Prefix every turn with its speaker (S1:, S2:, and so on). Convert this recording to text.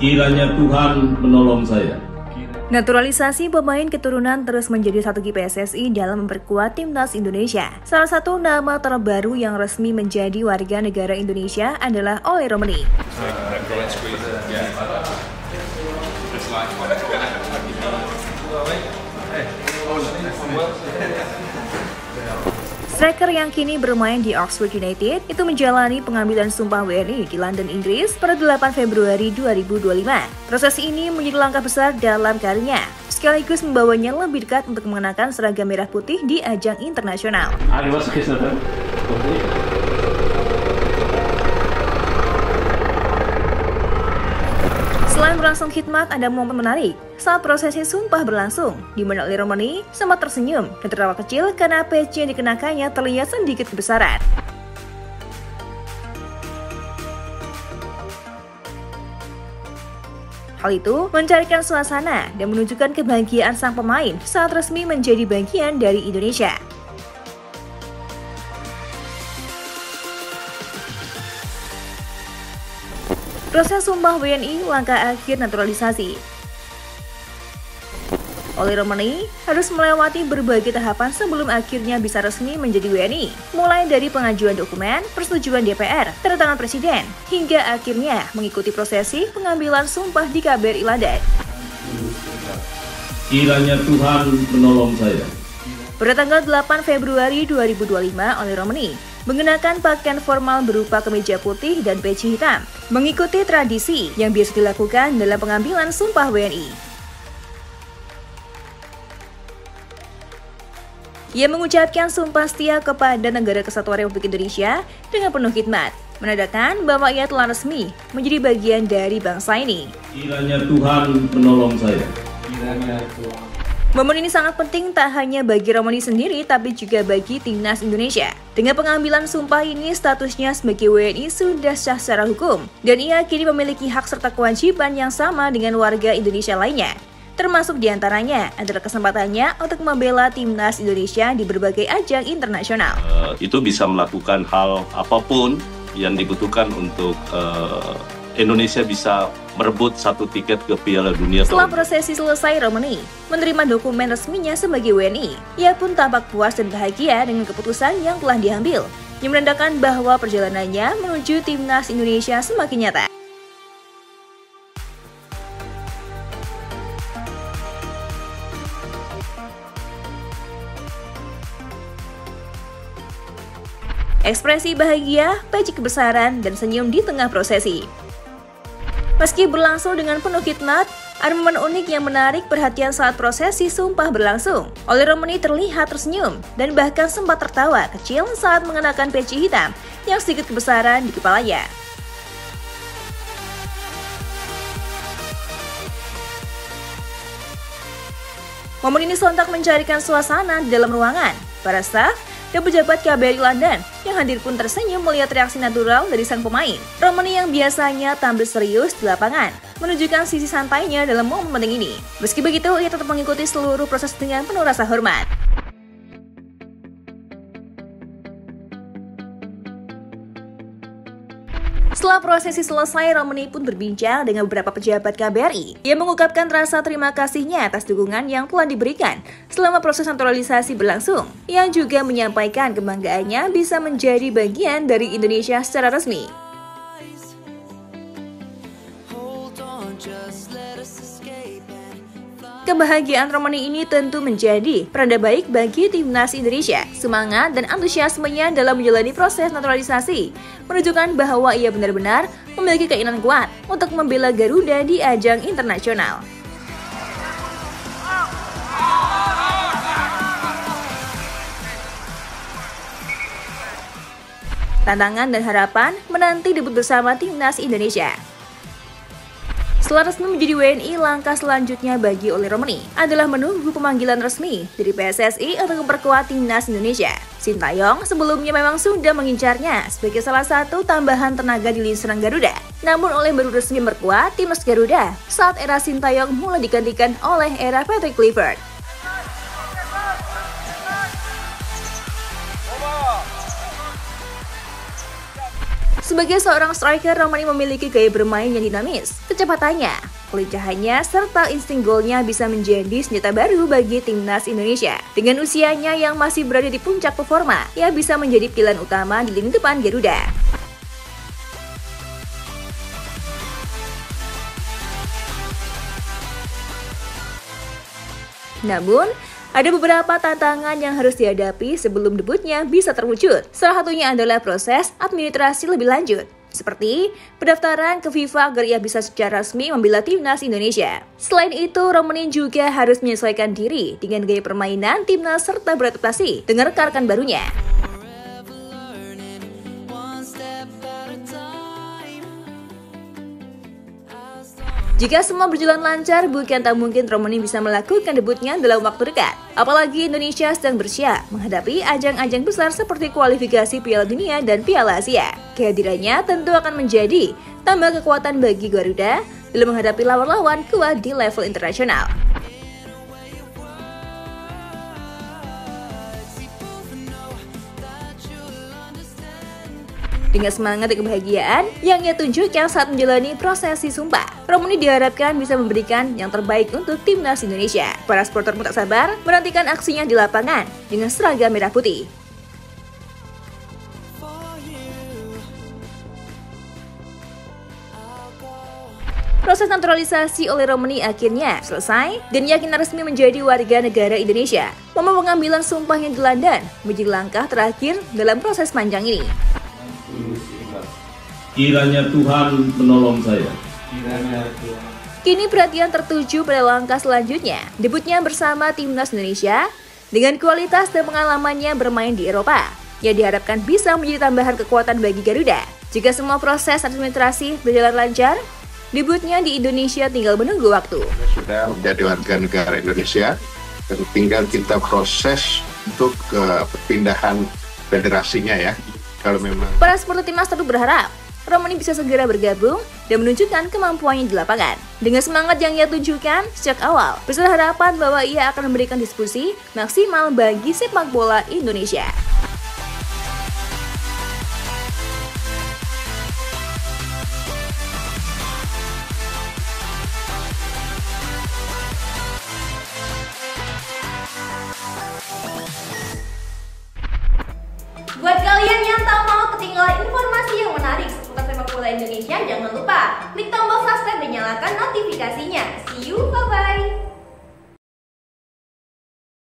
S1: Kiranya Tuhan menolong saya.
S2: Naturalisasi pemain keturunan terus menjadi strategi PSSI dalam memperkuat timnas Indonesia. Salah satu nama terbaru yang resmi menjadi warga negara Indonesia adalah Oleh Romeni. Striker yang kini bermain di Oxford United itu menjalani pengambilan sumpah WNI di London, Inggris pada 8 Februari 2025. Proses ini menjadi langkah besar dalam karirnya, sekaligus membawanya lebih dekat untuk mengenakan seragam merah putih di ajang internasional. Selain berlangsung khidmat, ada momen menarik saat prosesi sumpah berlangsung, di mana Oleh Romeni sempat tersenyum dan tertawa kecil karena peci yang dikenakannya terlihat sedikit kebesaran. Hal itu mencarikan suasana dan menunjukkan kebahagiaan sang pemain saat resmi menjadi bagian dari Indonesia. Proses sumpah WNI langkah akhir naturalisasi. Oleh Romeni harus melewati berbagai tahapan sebelum akhirnya bisa resmi menjadi WNI, mulai dari pengajuan dokumen, persetujuan DPR, tanda tangan presiden, hingga akhirnya mengikuti prosesi pengambilan sumpah di KBRI London.
S1: Kiranya Tuhan menolong saya.
S2: Pada tanggal 8 Februari 2025, Oleh Romeni mengenakan pakaian formal berupa kemeja putih dan peci hitam, mengikuti tradisi yang biasa dilakukan dalam pengambilan sumpah WNI. Ia mengucapkan sumpah setia kepada Negara Kesatuan Republik Indonesia dengan penuh khidmat, menandakan bahwa ia telah resmi menjadi bagian dari bangsa ini.
S1: Kiranya Tuhan menolong saya.
S2: Momen ini sangat penting tak hanya bagi Romeni sendiri, tapi juga bagi timnas Indonesia. Dengan pengambilan sumpah ini, statusnya sebagai WNI sudah sah secara hukum, dan ia kini memiliki hak serta kewajiban yang sama dengan warga Indonesia lainnya. Termasuk diantaranya adalah kesempatannya untuk membela timnas Indonesia di berbagai ajang internasional.
S3: Itu bisa melakukan hal apapun yang dibutuhkan untuk Indonesia bisa merebut satu tiket ke Piala Dunia.
S2: Setelah prosesi selesai, Romeni menerima dokumen resminya sebagai WNI. Ia pun tampak puas dan bahagia dengan keputusan yang telah diambil, yang menandakan bahwa perjalanannya menuju timnas Indonesia semakin nyata. Ekspresi bahagia, peci kebesaran, dan senyum di tengah prosesi. Meski berlangsung dengan penuh khidmat, ada momen unik yang menarik perhatian saat prosesi sumpah berlangsung. Oleh Romeni terlihat tersenyum dan bahkan sempat tertawa kecil saat mengenakan peci hitam yang sedikit kebesaran di kepalanya. Momen ini sontak mencarikan suasana di dalam ruangan. Para staf dan pejabat KBRI London yang hadir pun tersenyum melihat reaksi natural dari sang pemain. Romeni yang biasanya tampil serius di lapangan menunjukkan sisi santainya dalam momen penting ini. Meski begitu, ia tetap mengikuti seluruh proses dengan penuh rasa hormat. Setelah prosesi selesai, Romeni pun berbincang dengan beberapa pejabat KBRI. Ia mengungkapkan rasa terima kasihnya atas dukungan yang telah diberikan selama proses naturalisasi berlangsung. Ia juga menyampaikan kebanggaannya bisa menjadi bagian dari Indonesia secara resmi. Kebahagiaan Romeni ini tentu menjadi peranda baik bagi timnas Indonesia. Semangat dan antusiasmenya dalam menjalani proses naturalisasi menunjukkan bahwa ia benar-benar memiliki keinginan kuat untuk membela Garuda di ajang internasional. Tantangan dan harapan menanti debut bersama timnas Indonesia. Setelah resmi menjadi WNI, langkah selanjutnya bagi Oleh Romeni adalah menunggu pemanggilan resmi dari PSSI untuk memperkuat timnas Indonesia. Sintayong sebelumnya memang sudah mengincarnya sebagai salah satu tambahan tenaga di lini serang Garuda. Namun Oleh baru resmi memperkuat timnas Garuda saat era Sintayong mulai digantikan oleh era Patrick Kluivert. Sebagai seorang striker, Romani memiliki gaya bermain yang dinamis, kecepatannya, kelincahannya, serta insting golnya bisa menjadi senjata baru bagi timnas Indonesia. Dengan usianya yang masih berada di puncak performa, ia bisa menjadi pilihan utama di lini depan Garuda. Namun, ada beberapa tantangan yang harus dihadapi sebelum debutnya bisa terwujud. Salah satunya adalah proses administrasi lebih lanjut, seperti pendaftaran ke FIFA agar ia bisa secara resmi membela timnas Indonesia. Selain itu, Romani juga harus menyesuaikan diri dengan gaya permainan timnas serta beradaptasi dengan rekan-rekan barunya. Jika semua berjalan lancar, bukan tak mungkin Romani bisa melakukan debutnya dalam waktu dekat. Apalagi Indonesia sedang bersiap menghadapi ajang-ajang besar seperti kualifikasi Piala Dunia dan Piala Asia. Kehadirannya tentu akan menjadi tambah kekuatan bagi Garuda dalam menghadapi lawan-lawan kuat di level internasional. Dengan semangat dan kebahagiaan yang ia tunjukkan saat menjalani prosesi sumpah, Romani diharapkan bisa memberikan yang terbaik untuk timnas Indonesia. Para supporter pun tak sabar menantikan aksinya di lapangan dengan seragam merah putih. Proses naturalisasi oleh Romani akhirnya selesai dan yakin resmi menjadi warga negara Indonesia. Momen pengambilan sumpah yang di London menjadi langkah terakhir dalam proses panjang ini.
S1: Kiranya Tuhan menolong saya.
S2: Kini perhatian tertuju pada langkah selanjutnya, debutnya bersama timnas Indonesia dengan kualitas dan pengalamannya bermain di Eropa, yang diharapkan bisa menjadi tambahan kekuatan bagi Garuda. Jika semua proses administrasi berjalan lancar, debutnya di Indonesia tinggal menunggu waktu.
S4: Sudah menjadi warga negara Indonesia dan tinggal kita proses untuk perpindahan federasinya ya. Kalau memang
S2: para supporter timnas tentu berharap Romani bisa segera bergabung dan menunjukkan kemampuannya di lapangan. Dengan semangat yang ia tunjukkan sejak awal, besar harapan bahwa ia akan memberikan diskusi maksimal bagi sepak bola Indonesia. Buat kalian yang tak mau ketinggalan informasi yang menarik seputar sepak bola Indonesia, jangan lupa klik tombol subscribe dan nyalakan notifikasinya. See you, bye-bye!